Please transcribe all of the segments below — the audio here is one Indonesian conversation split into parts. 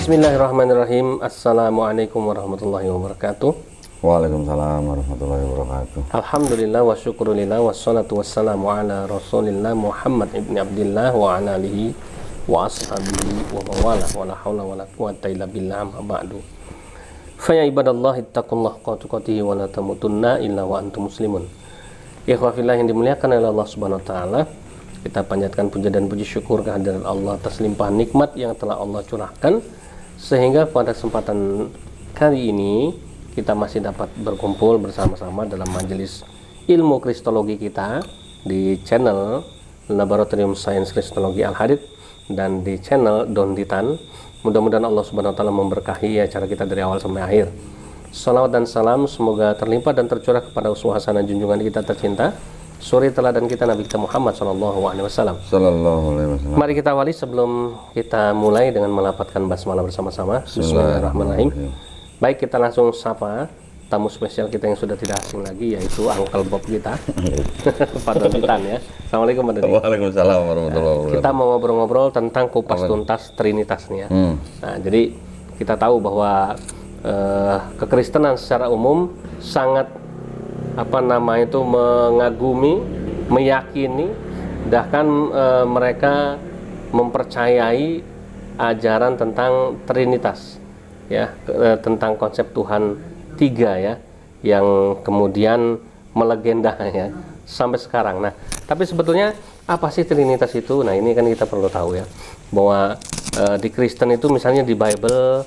Bismillahirrahmanirrahim. Assalamualaikum warahmatullahi wabarakatuh. Waalaikumsalam warahmatullahi wabarakatuh. Alhamdulillah wa syukurillah wassalatu wassalamu ala rasulillah Muhammad ibn Abdillah wa ala alihi wa ashabihi wa mawalah wa la hawla wa la quwwata illa billah amma ba'du. Fa ya ibadallah ittaqullaha haqqa tuqatih wa la tamutunna illa wa antum muslimun. Ikhwah fillah yang dimuliakan oleh Allah Subhanahu wa taala, kita panjatkan puja dan puji syukur kehadirat Allah atas limpahan nikmat yang telah Allah curahkan, sehingga pada kesempatan kali ini kita masih dapat berkumpul bersama-sama dalam majelis ilmu kristologi kita di channel Laboratorium Sains Kristologi Al-Hadid dan di channel Don Titan. Mudah-mudahan Allah Subhanahu wa taala memberkahi acara kita dari awal sampai akhir. Salawat dan salam semoga terlimpah dan tercurah kepada uswah hasanah junjungan kita tercinta, suri teladan kita Nabi kita Muhammad sallallahu alaihi wasallam. Mari kita awali sebelum kita mulai dengan melafadzkan basmalah bersama-sama. Bismillahirrahmanirrahim. Baik, kita langsung sapa tamu spesial kita yang sudah tidak asing lagi, yaitu Uncle Bob kita, Pak Don Titan ya. Assalamualaikum Pak Dodi. Waalaikumsalam warahmatullahi wabarakatuh. Kita mau ngobrol-ngobrol tentang kupas tuntas Trinitas nih ya. Nah, jadi kita tahu bahwa kekristenan secara umum sangat mengagumi, meyakini, bahkan mereka mempercayai ajaran tentang Trinitas ya, tentang konsep Tuhan tiga ya, yang kemudian melegenda ya sampai sekarang. Nah, tapi sebetulnya apa sih Trinitas itu? Nah, ini kan kita perlu tahu ya, bahwa di Kristen itu misalnya di Bible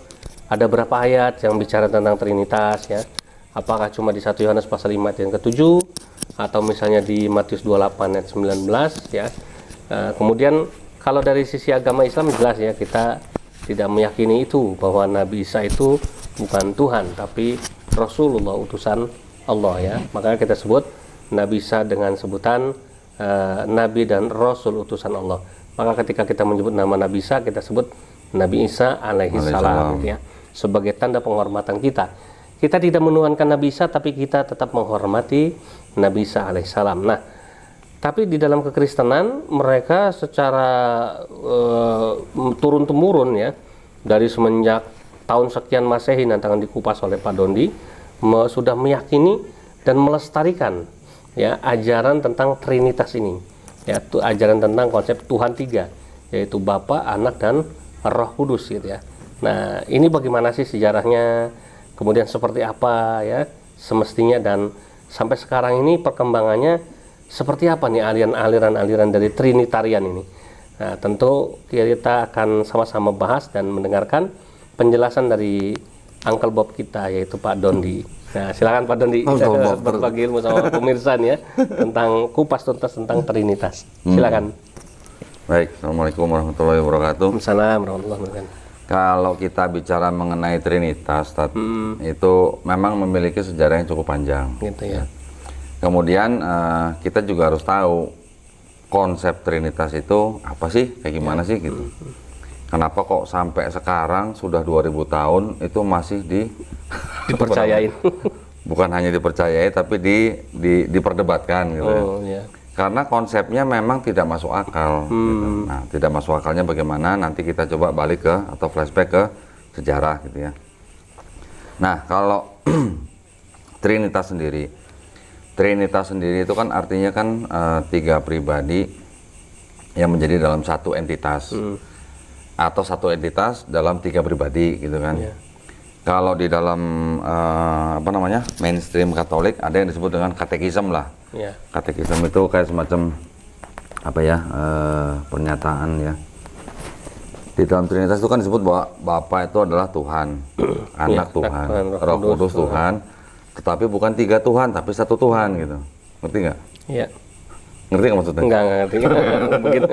ada berapa ayat yang bicara tentang Trinitas ya. Apakah cuma di 1 Yohanes pasal 5 ayat yang ke-7, atau misalnya di Matius 28 ayat 19 ya. Kemudian kalau dari sisi agama Islam jelas ya, kita tidak meyakini itu, bahwa Nabi Isa itu bukan Tuhan tapi Rasulullah, utusan Allah ya. Makanya kita sebut Nabi Isa dengan sebutan Nabi dan Rasul utusan Allah. Maka ketika kita menyebut nama Nabi Isa, kita sebut Nabi Isa alaihi salam gitu ya, sebagai tanda penghormatan kita. Kita tidak menuhankan Nabi Isa, tapi kita tetap menghormati Nabi Isa alaihissalam. Nah, tapi di dalam kekristenan mereka secara turun-temurun ya, dari semenjak tahun sekian Masehi nanti akan dikupas oleh Pak Dondi, sudah meyakini dan melestarikan ya ajaran tentang Trinitas ini, yaitu ajaran tentang konsep Tuhan tiga, yaitu Bapa, Anak, dan Roh Kudus gitu ya. Nah, ini bagaimana sih sejarahnya, kemudian seperti apa ya semestinya, dan sampai sekarang ini perkembangannya seperti apa nih aliran-aliran dari Trinitarian ini. Nah, tentu kita akan sama-sama bahas dan mendengarkan penjelasan dari Uncle Bob kita, yaitu Pak Dondi. Nah, silakan Pak Dondi berbagi ilmu sama pemirsa nih ya tentang kupas tuntas tentang Trinitas. Silakan. Baik, Assalamualaikum warahmatullahi wabarakatuh. Assalamualaikum warahmatullahi wabarakatuh. Kalau kita bicara mengenai Trinitas, itu memang memiliki sejarah yang cukup panjang. Gitu ya. Kemudian kita juga harus tahu konsep Trinitas itu apa sih, kayak gimana sih gitu. Kenapa kok sampai sekarang sudah 2000 tahun itu masih dipercayain? Bukan hanya dipercayai, tapi diperdebatkan gitu. Ya. Karena konsepnya memang tidak masuk akal. Gitu. Nah, tidak masuk akalnya bagaimana? Nanti kita coba balik ke atau flashback ke sejarah gitu ya. Nah, kalau Trinitas sendiri itu kan artinya kan 3 pribadi yang menjadi dalam satu entitas, atau satu entitas dalam 3 pribadi gitu kan. Yeah. Kalau di dalam mainstream Katolik ada yang disebut dengan katekisme lah. Yeah. Katekisme itu kayak semacam pernyataan ya. Di dalam Trinitas itu kan disebut bahwa Bapa itu adalah Tuhan, Anak Tuhan, Roh Kudus Tuhan, tetapi bukan 3 Tuhan tapi 1 Tuhan gitu. Ngerti nggak? Iya. Ngerti nggak maksudnya? Nggak ngerti. Begitu.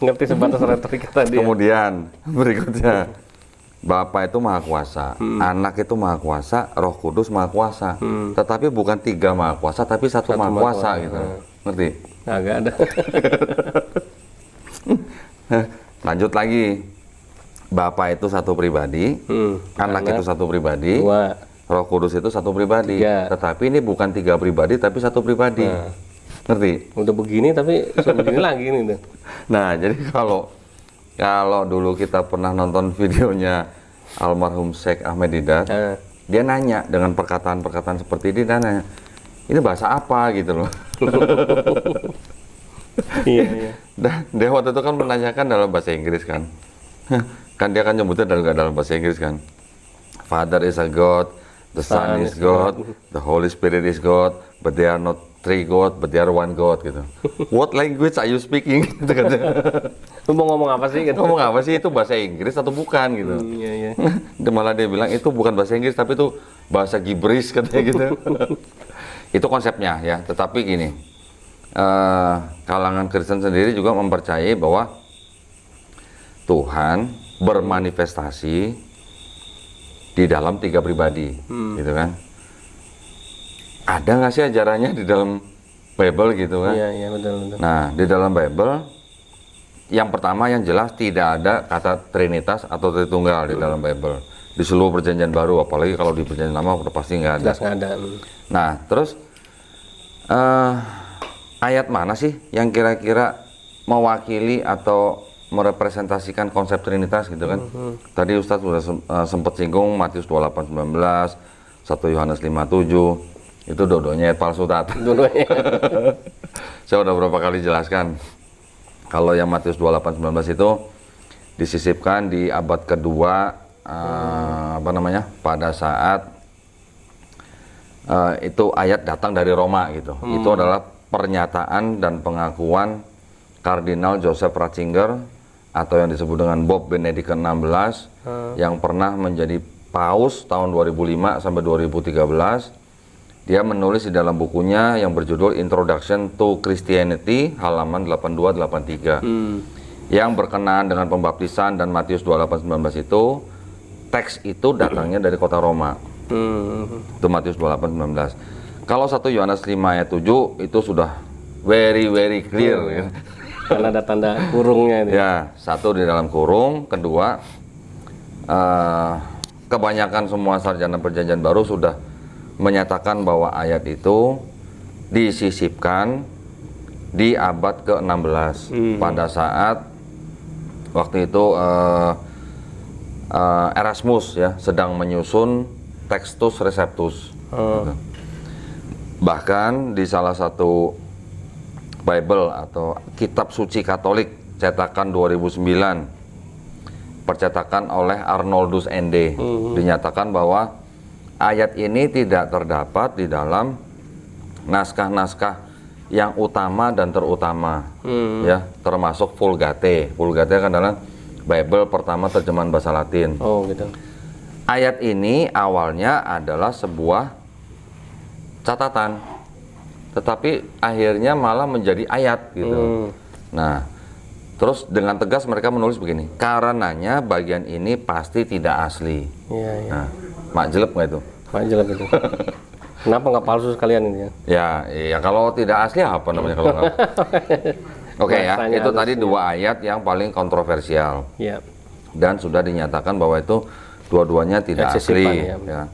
Ngerti sebatas retorika tadi. Kemudian berikutnya, Bapa itu Maha Kuasa, Anak itu Maha Kuasa, Roh Kudus Maha Kuasa. Tetapi bukan 3 Maha Kuasa tapi 1 Maha Kuasa gitu. Ngerti? Nggak ada. Lanjut lagi. Bapa itu 1 pribadi, Anak itu 1 pribadi, Roh Kudus itu 1 pribadi. 3. Tetapi ini bukan 3 pribadi tapi 1 pribadi. Ngerti? Udah begini tapi begini lagi nih. Nah, jadi kalau Kalau dulu kita pernah nonton videonya almarhum Syekh Ahmed Didat, dia nanya dengan perkataan-perkataan seperti ini, dia nanya, ini bahasa apa gitu loh. Iya. Dan dia waktu itu kan menanyakan dalam bahasa Inggris kan. Kan dia kan nyebutnya dalam bahasa Inggris kan. Father is a God, the Son is God, the Holy Spirit is God, but they are not three God, but they are one God gitu. What language are you speaking? Gitu katanya. Lu mau ngomong apa sih? Gitu. Ngomong apa sih, itu bahasa Inggris atau bukan gitu? Iya. Malah dia bilang itu bukan bahasa Inggris tapi itu bahasa Gibberish katanya gitu. Itu konsepnya ya. Tetapi gini, kalangan Kristen sendiri juga mempercayai bahwa Tuhan bermanifestasi di dalam 3 pribadi, gitu kan? Ada nggak sih ajarannya di dalam Bible gitu kan? Iya betul. Nah, di dalam Bible, yang pertama yang jelas tidak ada kata Trinitas atau Tritunggal di dalam Bible. Di seluruh Perjanjian Baru, apalagi kalau di Perjanjian Lama udah pasti nggak ada. Jelas nggak ada. Nah, terus ayat mana sih yang kira-kira mewakili atau merepresentasikan konsep Trinitas gitu kan? Tadi Ustadz sudah sempat singgung Matius 28:19, 1 Yohanes 5:7. Itu dodonya palsu tat. Dulunya. Saya udah berapa kali jelaskan. Kalau yang Matius 28:19 itu disisipkan di abad kedua, pada saat itu ayat datang dari Roma gitu. Itu adalah pernyataan dan pengakuan Kardinal Joseph Ratzinger atau yang disebut dengan Bob Benedict ke-16 yang pernah menjadi paus tahun 2005 sampai 2013. Dia menulis di dalam bukunya yang berjudul Introduction to Christianity halaman 82-83 yang berkenaan dengan pembaptisan dan Matius 28:19 itu, teks itu datangnya dari kota Roma. Itu Matius 28:19. Kalau 1 Yohanes 5:7 itu sudah very clear ya. Karena ada tanda kurungnya itu. Ya, satu di dalam kurung, kedua kebanyakan semua sarjana Perjanjian Baru sudah menyatakan bahwa ayat itu disisipkan di abad ke-16 pada saat waktu itu Erasmus ya sedang menyusun Textus Receptus. Gitu. Bahkan di salah satu Bible atau kitab suci Katolik cetakan 2009 percetakan oleh Arnoldus ND dinyatakan bahwa ayat ini tidak terdapat di dalam naskah-naskah yang utama dan terutama, ya, termasuk Vulgate. Vulgate kan adalah Bible pertama terjemahan bahasa Latin. Oh, gitu. Ayat ini awalnya adalah sebuah catatan, tetapi akhirnya malah menjadi ayat, gitu. Nah, terus dengan tegas mereka menulis begini, karenanya bagian ini pasti tidak asli. Iya. Nah, mak jelek nggak itu? Mak jelek itu. Kenapa nggak palsu sekalian ini ya? Ya kalau tidak asli apa namanya kalau nggak? Oke ya, itu tadi dua ayat yang paling kontroversial. Ya. Dan sudah dinyatakan bahwa itu dua-duanya tidak asli. Ya.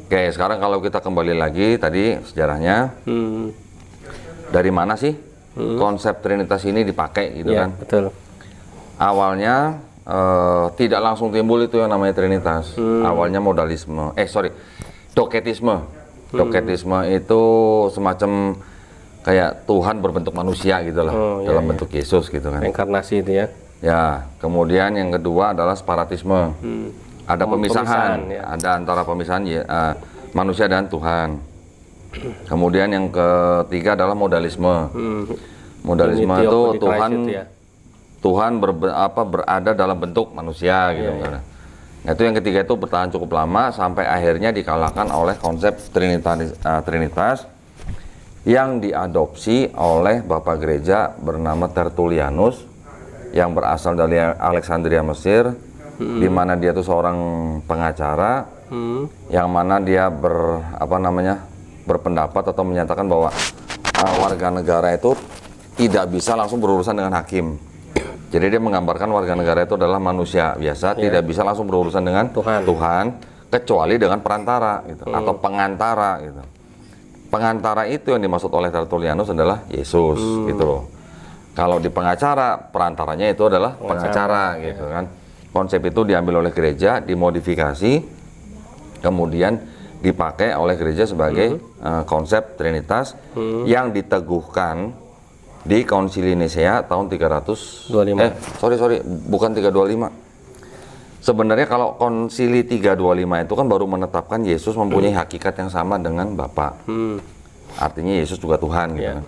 Oke, sekarang kalau kita kembali lagi tadi sejarahnya, dari mana sih konsep Trinitas ini dipakai gitu ya, kan? Betul. Awalnya tidak langsung timbul itu yang namanya Trinitas. Awalnya Doketisme. Doketisme itu semacam kayak Tuhan berbentuk manusia gitu lah, dalam bentuk Yesus gitu kan. Reinkarnasi itu ya. Ya, kemudian yang kedua adalah Sparatisme. Ada pemisahan, ya. ada antara pemisahan manusia dan Tuhan. Kemudian yang ketiga adalah modalisme. Modalisme itu Tuhan berada dalam bentuk manusia gitu kan. Nah, itu yang ketiga itu bertahan cukup lama sampai akhirnya dikalahkan oleh konsep Trinitas yang diadopsi oleh Bapak Gereja bernama Tertullianus yang berasal dari Alexandria, Mesir, di mana dia itu seorang pengacara, yang mana dia berpendapat atau menyatakan bahwa warga negara itu tidak bisa langsung berurusan dengan hakim. Jadi dia menggambarkan warga negara itu adalah manusia biasa, tidak bisa langsung berurusan dengan Tuhan kecuali dengan perantara gitu, atau pengantara gitu. Pengantara itu yang dimaksud oleh Tertullianus adalah Yesus gitu loh. Kalau di pengacara, perantaranya itu adalah pengacara gitu kan. Konsep itu diambil oleh gereja, dimodifikasi, kemudian dipakai oleh gereja sebagai konsep Trinitas yang diteguhkan di Konsili Nisea tahun 325. Bukan 325. Sebenarnya kalau Konsili 325 itu kan baru menetapkan Yesus mempunyai hakikat yang sama dengan Bapa. Artinya Yesus juga Tuhan gitu kan.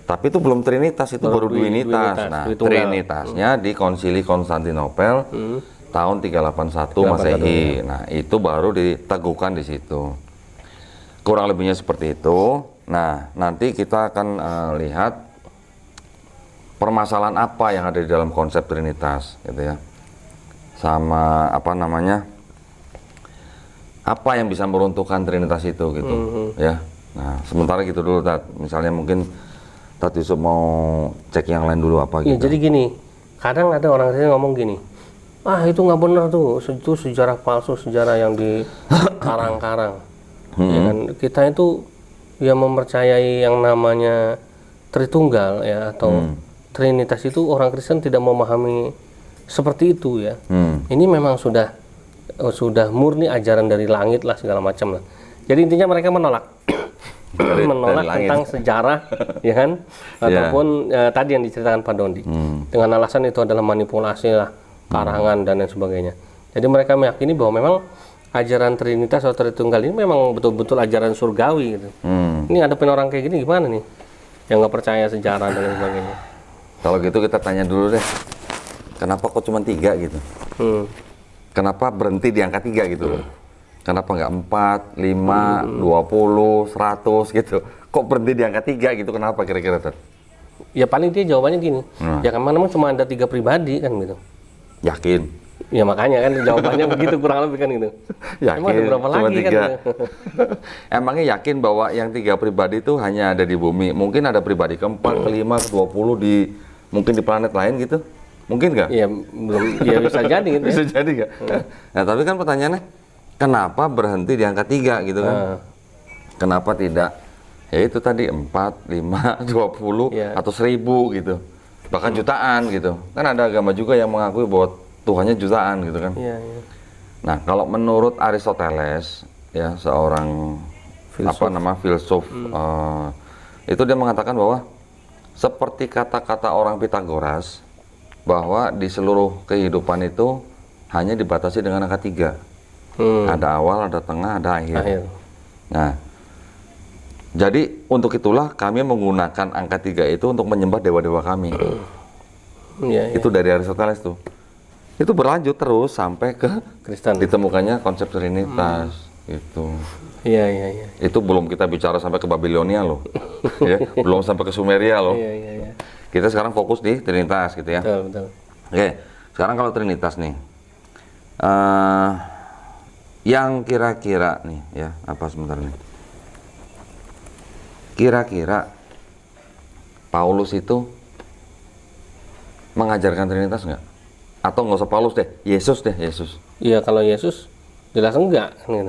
Tapi itu belum Trinitas, itu baru Duinitas. Nah, Trinitasnya di Konsili Konstantinopel tahun 381 Masehi. Nah, itu baru diteguhkan di situ. Kurang lebihnya seperti itu. Nah, nanti kita akan lihat permasalahan apa yang ada di dalam konsep Trinitas, gitu ya. Sama apa namanya? Apa yang bisa meruntuhkan Trinitas itu, gitu, ya. Nah, sementara gitu dulu, Tat. Misalnya mungkin Tat Yusuf mau cek yang lain dulu apa gitu. Ya, jadi gini, kadang ada orang Kristen ngomong gini, itu nggak benar tuh, itu sejarah palsu, sejarah yang dikarang-karang. Ya kan? Kita itu yang mempercayai yang namanya Tritunggal ya atau Trinitas itu orang Kristen tidak memahami seperti itu ya. Ini memang sudah murni ajaran dari langit lah segala macam lah. Jadi intinya mereka menolak. Menolak tentang sejarah, ya kan, ataupun tadi yang diceritakan Pak Dondi, dengan alasan itu adalah manipulasi lah, karangan dan lain sebagainya. Jadi mereka meyakini bahwa memang ajaran Trinitas atau Tritunggal ini memang betul-betul ajaran surgawi gitu. Ini ada orang kayak gini gimana nih, yang nggak percaya sejarah dan lain sebagainya. Kalau gitu kita tanya dulu deh, kenapa kok cuma 3 gitu? Kenapa berhenti di angka 3 gitu? Kenapa nggak 4, 5, 20, 100 gitu? Kok berhenti di angka 3 gitu? Kenapa kira-kira, Tat? Ya paling dia jawabannya gini, ya kan memang cuma ada 3 pribadi kan gitu. Yakin? Ya makanya kan jawabannya begitu kurang lebih kan gitu. Yakin? Emang ada berapa Cuma lagi 3. kan? Emangnya yakin bahwa yang 3 pribadi itu hanya ada di bumi? Mungkin ada pribadi ke-4, ke-5, ke-20 mungkin di planet lain gitu? Mungkin nggak? Iya, belum. Ya bisa jadi gitu. Bisa jadi nggak? Nah, tapi kan pertanyaannya, kenapa berhenti di angka 3 gitu kan? Kenapa tidak? Ya itu tadi 4, 5, 20 atau 1000 gitu. Bahkan jutaan gitu. Kan ada agama juga yang mengakui bahwa Tuhannya jutaan gitu kan. Nah, kalau menurut Aristoteles ya, seorang filsuf itu dia mengatakan bahwa seperti kata-kata orang Pitagoras bahwa di seluruh kehidupan itu hanya dibatasi dengan angka 3. Ada awal, ada tengah, ada akhir. Nah, jadi untuk itulah kami menggunakan angka 3 itu untuk menyembah dewa-dewa kami. Itu dari Aristoteles tuh. Itu berlanjut terus sampai ke Kristen. Ditemukannya konsep Trinitas gitu. Iya. Itu belum kita bicara sampai ke Babilonia loh. Ya, belum sampai ke Sumeria loh. Iya. Kita sekarang fokus di Trinitas gitu ya. Betul. Oke, sekarang kalau Trinitas nih, yang kira-kira nih ya, apa sebentar nih? Kira-kira Paulus itu mengajarkan Trinitas nggak? Atau nggak usah Paulus deh, Yesus deh, Yesus. Iya, kalau Yesus jelas enggak. Gitu.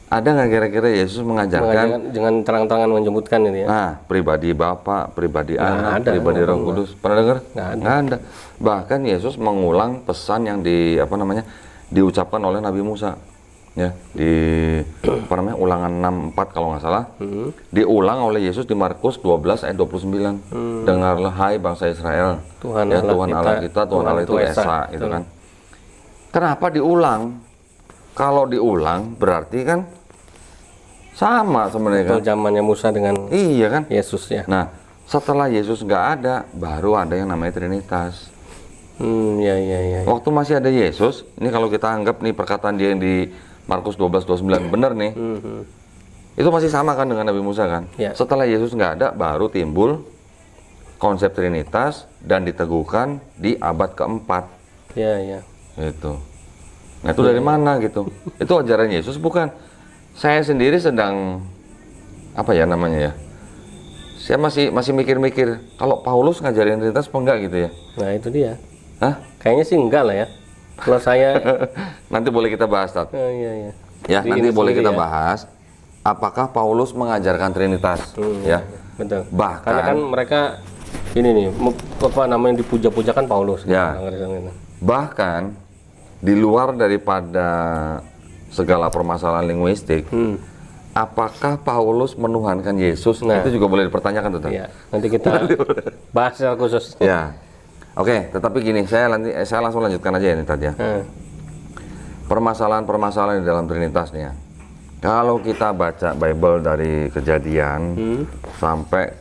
Ada nggak kira-kira Yesus mengajarkan dengan terang-terangan menyebutkan ini ya? Nah, pribadi Bapa, pribadi Anak, pribadi Roh Kudus. Pernah dengar? Nggak ada. Bahkan Yesus mengulang pesan yang diucapkan oleh Nabi Musa. Ya, di Ulangan 6:4 kalau nggak salah. Diulang oleh Yesus di Markus 12 ayat 29. Dengarlah hai bangsa Israel. Tuhan Allah kita, Tuhan Allah itu Esa, gitu kan. Kenapa diulang? Kalau diulang berarti kan sama sebenarnya kan. Zamannya Musa dengan kan Yesus ya. Nah, setelah Yesus nggak ada, baru ada yang namanya Trinitas. Iya. Waktu masih ada Yesus, ini kalau kita anggap nih perkataan dia yang di Markus 12:29 benar nih. Itu masih sama kan dengan Nabi Musa kan. Setelah Yesus nggak ada, baru timbul konsep Trinitas dan diteguhkan di abad keempat. Iya. Itu. Nah, itu dari mana gitu? Itu ajaran Yesus bukan? Saya sendiri sedang apa ya namanya ya? Saya masih mikir-mikir kalau Paulus ngajarin Trinitas apa enggak gitu ya? Nah, itu dia. Kayaknya sih enggak lah ya. Kalau saya nanti boleh kita bahas, Tat. Iya. Ya, nanti boleh kita bahas apakah Paulus mengajarkan Trinitas ya. Betul. Bahkan karena kan mereka ini nih, apa namanya dipuja-pujakan Paulus. Ya. Bahkan di luar daripada segala permasalahan linguistik, apakah Paulus menuhankan Yesus? Nah, itu juga boleh dipertanyakan tuh. Iya, nanti kita bahas secara khusus. Ya, oke. Tetapi gini, saya langsung lanjutkan aja ini tadi ya. Permasalahan-permasalahan di dalam Trinitas nih ya. Kalau kita baca Bible dari Kejadian sampai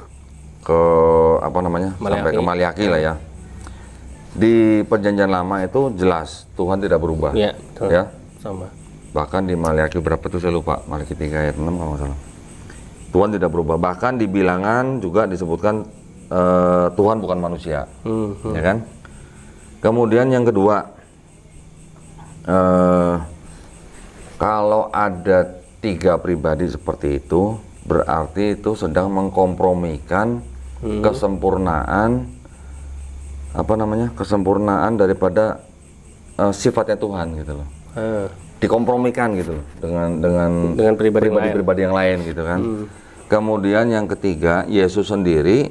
ke apa namanya, sampai ke Maliaki lah ya. Di Perjanjian Lama itu jelas Tuhan tidak berubah. Iya, betul. Ya. Sama. Bahkan di Maliaki berapa tuh saya lupa, Maliaki 3 ayat 6 kalau nggak salah. Tuhan tidak berubah. Bahkan di Bilangan juga disebutkan Tuhan bukan manusia, ya kan? Kemudian yang kedua, kalau ada 3 pribadi seperti itu, berarti itu sedang mengkompromikan kesempurnaan apa namanya, kesempurnaan daripada sifatnya Tuhan gitu loh. Dikompromikan gitu loh dengan pribadi-pribadi yang lain gitu kan. Kemudian yang ketiga, Yesus sendiri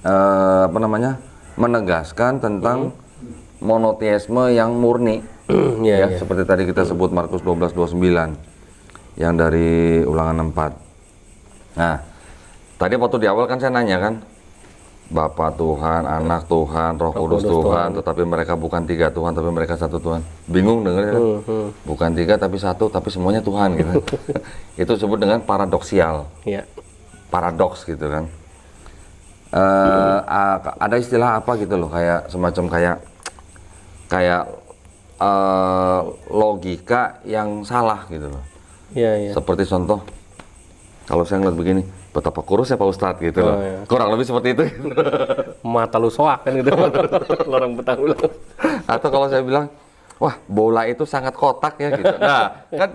apa namanya, menegaskan tentang monoteisme yang murni. Ya, seperti tadi kita sebut Markus 12:29 yang dari Ulangan 4. Nah, tadi waktu di awal kan saya nanya kan, Bapa Tuhan, Anak Tuhan, Roh Kudus Tuhan, tetapi mereka bukan 3 Tuhan, tapi mereka 1 Tuhan. Bingung dengar kan? Bukan 3 tapi 1, tapi semuanya Tuhan gitu. Itu disebut dengan paradoksial. Paradoks gitu kan. Ada istilah apa gitu loh, kayak semacam kayak logika yang salah gitu loh. Seperti contoh, kalau saya ngeliat begini, betapa kurusnya Pak Ustadz gitu loh. Kurang lebih seperti itu. Mata lu soak kan gitu. Orang Betawi. Atau kalau saya bilang, wah bola itu sangat kotak ya gitu. Nah kan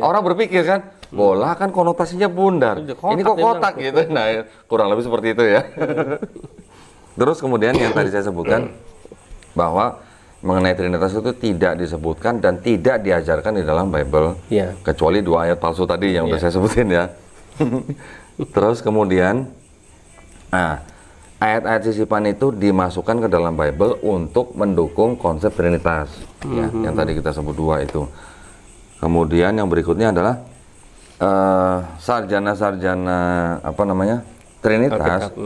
orang berpikir kan, bola kan konotasinya bundar. Ini kok kotak gitu. Nah kurang lebih seperti itu ya. Terus kemudian yang tadi saya sebutkan, bahwa mengenai Trinitas itu tidak disebutkan dan tidak diajarkan di dalam Bible. Kecuali 2 ayat palsu tadi yang udah saya sebutin ya. Terus kemudian, ayat-ayat sisipan itu dimasukkan ke dalam Bible untuk mendukung konsep Trinitas, ya, yang tadi kita sebut 2 itu. Kemudian yang berikutnya adalah sarjana-sarjana apa namanya, Trinitas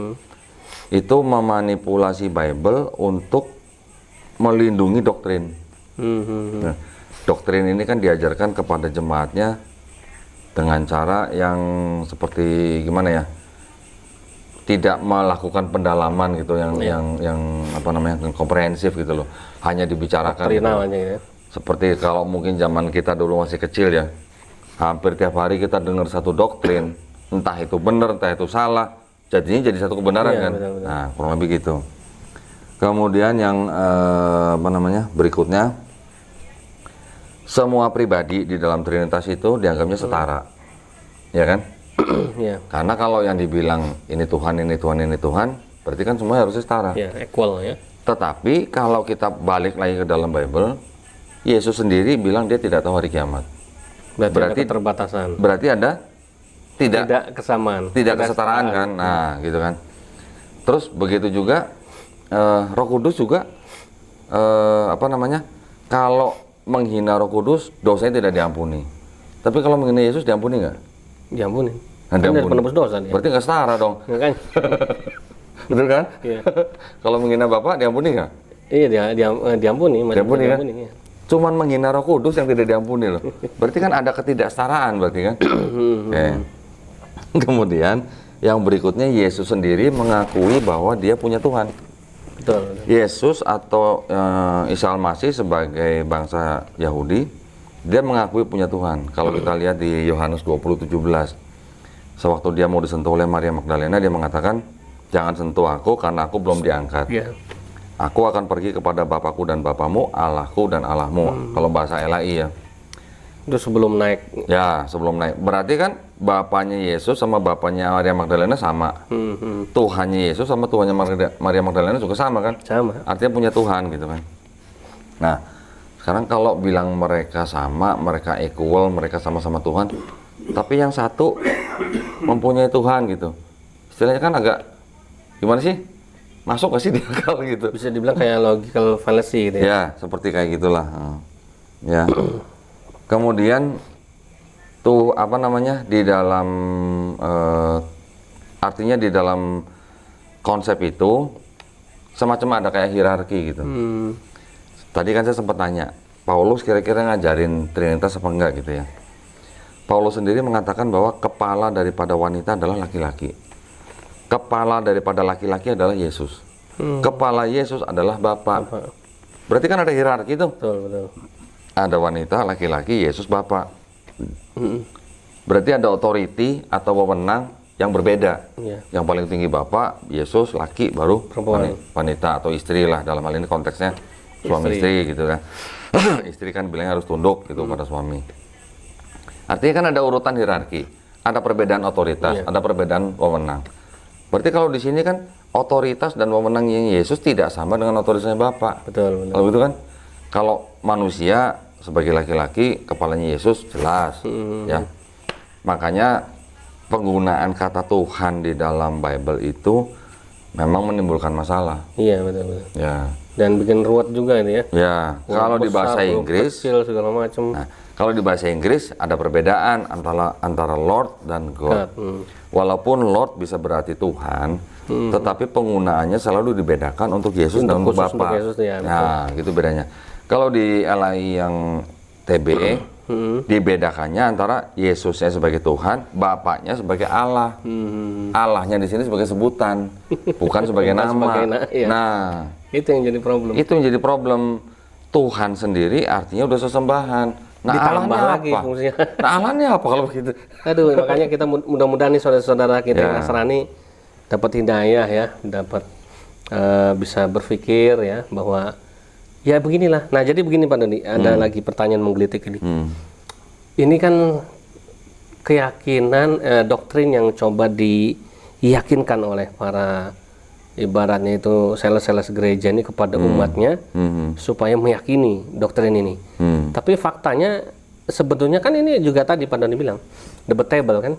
itu memanipulasi Bible untuk melindungi doktrin. Nah, doktrin ini kan diajarkan kepada jemaatnya dengan cara yang seperti gimana ya, tidak melakukan pendalaman gitu yang apa namanya, yang komprehensif gitu loh, hanya dibicarakan gitu. Ya. Seperti kalau mungkin zaman kita dulu masih kecil ya, hampir tiap hari kita dengar satu doktrin, entah itu benar entah itu salah, jadinya jadi satu kebenaran kan. Betul. Nah kurang lebih gitu. Kemudian yang apa namanya, berikutnya, semua pribadi di dalam Trinitas itu dianggapnya setara, ya kan? Karena kalau yang dibilang ini Tuhan, ini Tuhan, ini Tuhan, berarti kan semua harusnya setara. Equal ya. Tetapi kalau kita balik lagi ke dalam Bible, Yesus sendiri bilang dia tidak tahu hari kiamat. Berarti ada keterbatasan. Berarti ada tidak kesamaan, tidak kesetaraan kan? Nah, gitu kan. Terus begitu juga Roh Kudus juga apa namanya? Kalau menghina Roh Kudus, dosanya tidak diampuni. Tapi kalau menghina Yesus diampuni nggak? Diampuni. Nah, diampuni. Penebus dosa dia. Berarti nggak setara dong. Kan? Betul kan? Kalau menghina Bapak diampuni nggak? Iya, diampuni. Diampuni kan? Ya. Cuman menghina Roh Kudus yang tidak diampuni loh. Berarti kan ada ketidaksetaraan berarti kan? Oke. Kemudian yang berikutnya, Yesus sendiri mengakui bahwa dia punya Tuhan. Betul. Yesus atau Isa Al-Masih sebagai bangsa Yahudi, dia mengakui punya Tuhan. Kalau kita lihat di Yohanes 20:17, sewaktu dia mau disentuh oleh Maria Magdalena, dia mengatakan, jangan sentuh aku karena aku belum diangkat. Aku akan pergi kepada Bapakku dan Bapamu, Allahku dan Allahmu. Kalau bahasa LAI ya. Itu sebelum naik. Ya, sebelum naik. Berarti kan bapaknya Yesus sama bapaknya Maria Magdalena sama. Tuhannya Yesus sama Tuhannya Maria Magdalena juga sama kan? Sama. Artinya punya Tuhan gitu kan. Nah, sekarang kalau bilang mereka sama, mereka equal, mereka sama-sama Tuhan, tapi yang satu mempunyai Tuhan gitu. Istilahnya kan agak gimana sih? masuk nggak sih di akal gitu? Bisa dibilang kayak logical fallacy gitu ya. Ya, seperti kayak gitulah. Ya. Kemudian tuh apa namanya di dalam artinya di dalam konsep itu semacam ada kayak hierarki gitu. Tadi kan saya sempat tanya, Paulus kira-kira ngajarin Trinitas apa enggak gitu ya. Paulus sendiri mengatakan bahwa kepala daripada wanita adalah laki-laki. Kepala daripada laki-laki adalah Yesus. Kepala Yesus adalah Bapa. Berarti kan ada hierarki itu. Betul, betul. Ada wanita, laki-laki, Yesus, Bapa. Berarti ada authority atau wewenang yang berbeda. Iya. Yang paling tinggi Bapa, Yesus, laki, baru Perempuan. wanita atau istri lah. Dalam hal ini konteksnya suami istri gitu kan. Istri kan bilangnya harus tunduk gitu pada suami. Artinya kan ada urutan hierarki, ada perbedaan otoritas, ada perbedaan wewenang. Berarti kalau di sini kan otoritas dan wewenangnya Yesus tidak sama dengan otoritasnya Bapa. Betul, betul. Kalau gitu kan, kalau manusia sebagai laki-laki, kepalanya Yesus jelas, ya. Makanya penggunaan kata Tuhan di dalam Bible itu memang menimbulkan masalah. Iya, betul, betul. Ya. Dan bikin ruwet juga ini ya. Ya, kalau di bahasa Inggris, kecil segala macam. nah, kalau di bahasa Inggris ada perbedaan antara Lord dan God. Walaupun Lord bisa berarti Tuhan, tetapi penggunaannya selalu dibedakan untuk Yesus dan untuk khusus Bapa. untuk Yesus, ya, Nah, gitu bedanya. Kalau di LAI yang TBE, dibedakannya antara Yesusnya sebagai Tuhan, Bapaknya sebagai Allah. Allahnya di sini sebagai sebutan, bukan sebagai nama. Iya. Nah, Itu yang jadi problem. itu yang jadi problem. Tuhan sendiri artinya udah sesembahan. Nah, Ditambah Allahnya lagi apa? fungsinya. Nah, Allahnya apa kalau begitu? Aduh, makanya kita mudah-mudahan nih saudara-saudara kita Ya. yang Nasrani dapat hidayah ya, dapat bisa berpikir ya bahwa ya beginilah. Nah, jadi begini Pak Doni, ada lagi pertanyaan menggelitik ini. Ini kan keyakinan doktrin yang coba diyakinkan oleh para ibaratnya itu sales-sales gereja ini kepada umatnya supaya meyakini doktrin ini. Tapi faktanya sebetulnya kan ini juga tadi Pak Doni bilang debatable kan,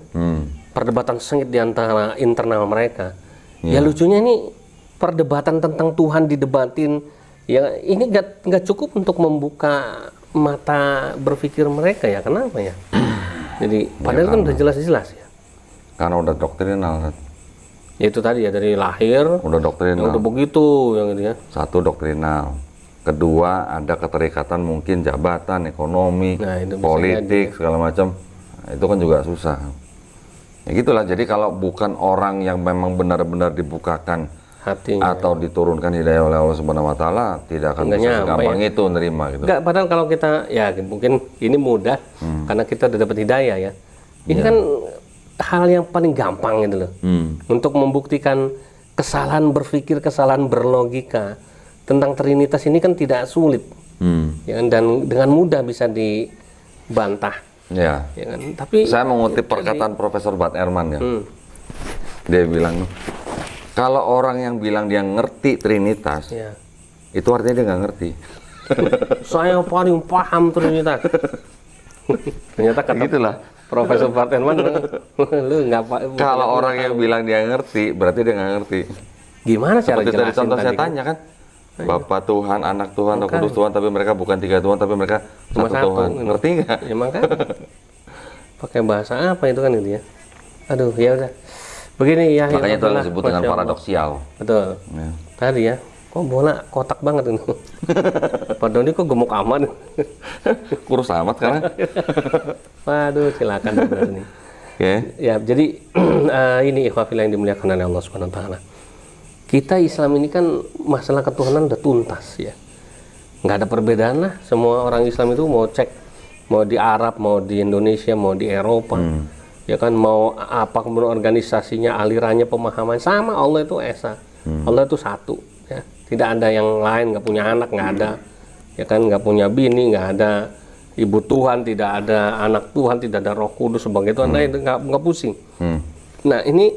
perdebatan sengit di antara internal mereka. Ya lucunya ini perdebatan tentang Tuhan didebatin, ya ini nggak cukup untuk membuka mata berpikir mereka ya, kenapa ya? Jadi padahal kan udah jelas-jelas ya. Karena udah doktrinal. Ya itu tadi ya dari lahir Udah doktrinal. udah begitu yang gitu ya. Satu doktrinal. Kedua ada keterikatan mungkin jabatan, ekonomi, Nah, itu bisa politik segala macam. Nah, itu kan juga susah. Ya gitulah. Jadi kalau bukan orang yang memang benar-benar dibukakan Hatinya. atau diturunkan hidayah oleh Allah Subhanahu wa taala, tidak akan Nggak bisa nyampe gampang itu nerima gitu. Enggak, padahal kalau kita ya mungkin ini mudah karena kita udah dapat hidayah ya. Ini kan hal yang paling gampang gitu loh. Untuk membuktikan kesalahan berpikir, kesalahan berlogika tentang Trinitas ini kan tidak sulit. Ya kan? Dan dengan mudah bisa dibantah. Ya. Ya kan? Tapi Saya mengutip perkataan Profesor Bart Ehrman ya. Dia bilang, kalau orang yang bilang dia ngerti Trinitas, ya, itu artinya dia nggak ngerti. saya paling paham Trinitas. Ternyata kata Gitulah. Profesor Bart Ehrman, lu nggak Kalau orang yang bilang dia ngerti, berarti dia nggak ngerti. gimana cara Seperti tadi jelasin contoh saya tadi kan? tanya kan, Bapa Tuhan, Anak Tuhan, Roh Kudus Tuhan, tapi mereka bukan tiga Tuhan, tapi mereka Cuma satu Tuhan. gitu. Ngerti nggak? Ya makanya pakai bahasa apa itu kan gitu ya. Aduh, ya udah. Begini ya. Makanya itu udahlah, disebut dengan Masya Allah. paradoksial. Betul. Ya. Tadi ya, kok bola kotak banget ini. Pak Doni kok gemuk amat. Kurus amat sekarang. Waduh, silakan benar nih. Oke. Ya, jadi ini ikhwafillah yang dimuliakan oleh Allah Subhanahu wa taala. Kita Islam ini kan masalah ketuhanan udah tuntas ya. Nggak ada perbedaan lah. Semua orang Islam itu mau cek, mau di Arab, mau di Indonesia, mau di Eropa. Ya kan, mau apa kemudian organisasinya, alirannya, pemahaman sama. Allah itu esa. Allah itu satu. Ya. Tidak ada yang lain, nggak punya anak, nggak ada. Ya kan, nggak punya bini, nggak ada ibu Tuhan, tidak ada anak Tuhan, tidak ada Roh Kudus sebagai Tuhan. Nah, itu nggak pusing. Nah, ini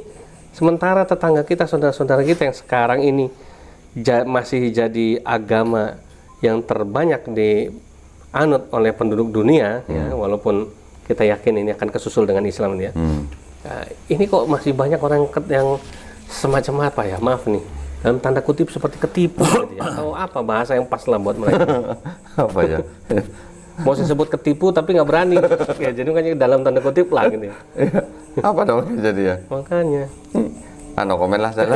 sementara tetangga kita, saudara-saudara kita yang sekarang ini masih jadi agama yang terbanyak dianut oleh penduduk dunia, ya, walaupun kita yakin ini akan kesusul dengan Islam ya. Nah, ini kok masih banyak orang yang semacam apa ya, maaf nih, dalam tanda kutip seperti ketipu gitu ya. Atau apa bahasa yang pas lah buat mereka. Apa ya? Mau disebut ketipu tapi nggak berani. Ya jadi makanya dalam tanda kutip lah gitu ya. Apa dong jadi ya? Makanya. No komen lah saya.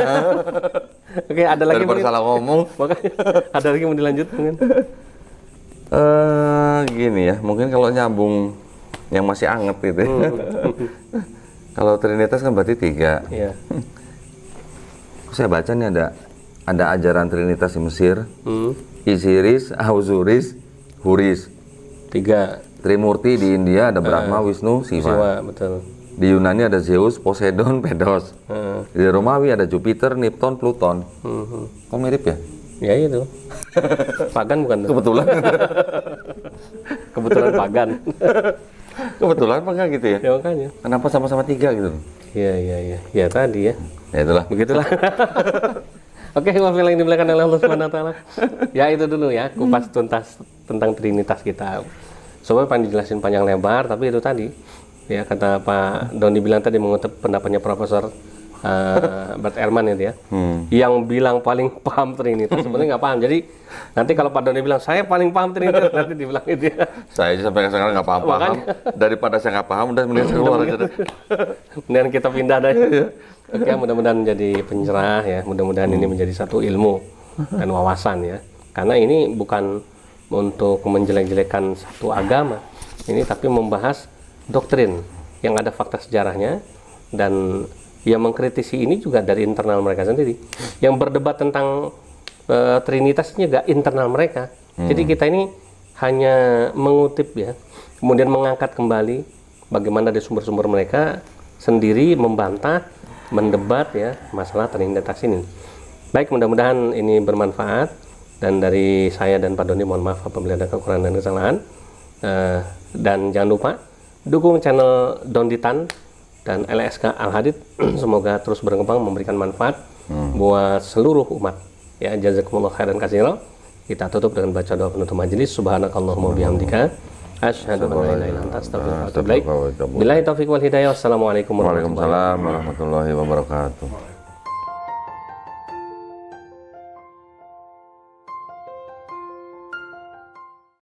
Oke, ada lagi Daripada salah ngomong. Makanya ada lagi mau dilanjutkan kan? Gini ya, mungkin kalau nyambung yang masih anget gitu. Kalau Trinitas kan berarti 3. Iya. Saya baca nih ada ajaran Trinitas di Mesir, Isiris, Auzuris, Huris. 3. Trimurti di India ada Brahma, Wisnu, Siwa. Siwa, betul. Di Yunani ada Zeus, Poseidon, Pedos. Di Romawi ada Jupiter, Neptun, Pluton. Kok mirip ya? Ya itu. Pagan bukan tuh? Kebetulan. Kebetulan pagan. Kebetulan apa enggak gitu ya? Ya makanya. Kenapa sama-sama 3 gitu? Iya. Ya tadi ya. Ya itulah. Begitulah. Oke, wafil yang dimuliakan oleh Allah Subhanahu wa taala. Ya itu dulu ya, kupas tuntas tentang Trinitas kita. Soalnya pengen dijelasin panjang lebar, tapi itu tadi ya kata Pak Doni bilang tadi mengutip pendapatnya Profesor Bert Ehrman itu ya, yang bilang paling paham Trinitas sebenarnya nggak paham. Jadi nanti kalau Pak Doni bilang saya paling paham Trinitas, nanti dibilang itu ya. Saya aja sampai sekarang nggak paham-paham. Daripada saya nggak paham, udah mending saya keluar aja deh. Kemudian kita pindah deh. Oke, mudah-mudahan menjadi pencerah ya. Mudah-mudahan ini menjadi satu ilmu dan wawasan ya. Karena ini bukan untuk menjelek-jelekan satu agama, ini tapi membahas doktrin yang ada fakta sejarahnya dan yang mengkritisi ini juga dari internal mereka sendiri. Yang berdebat tentang Trinitas ini juga internal mereka. Jadi kita ini hanya mengutip ya, kemudian mengangkat kembali bagaimana dari sumber-sumber mereka sendiri membantah, mendebat ya masalah Trinitas ini. Baik, mudah-mudahan ini bermanfaat dan dari saya dan Pak Doni mohon maaf apabila ada kekurangan dan kesalahan. Dan jangan lupa dukung channel Donditan dan LSK Al Hadid. Semoga terus berkembang memberikan manfaat buat seluruh umat. Ya, jazakumullah khairan katsiran. Kita tutup dengan baca doa penutup majelis. Subhanakallahumma bihamdika asyhadu an la ilaha illa anta astaghfiruka wa atubu ilaik. Billahi taufiq wal hidayah. Wassalamualaikum warahmatullahi wabarakatuh. Waalaikumsalam warahmatullahi wabarakatuh.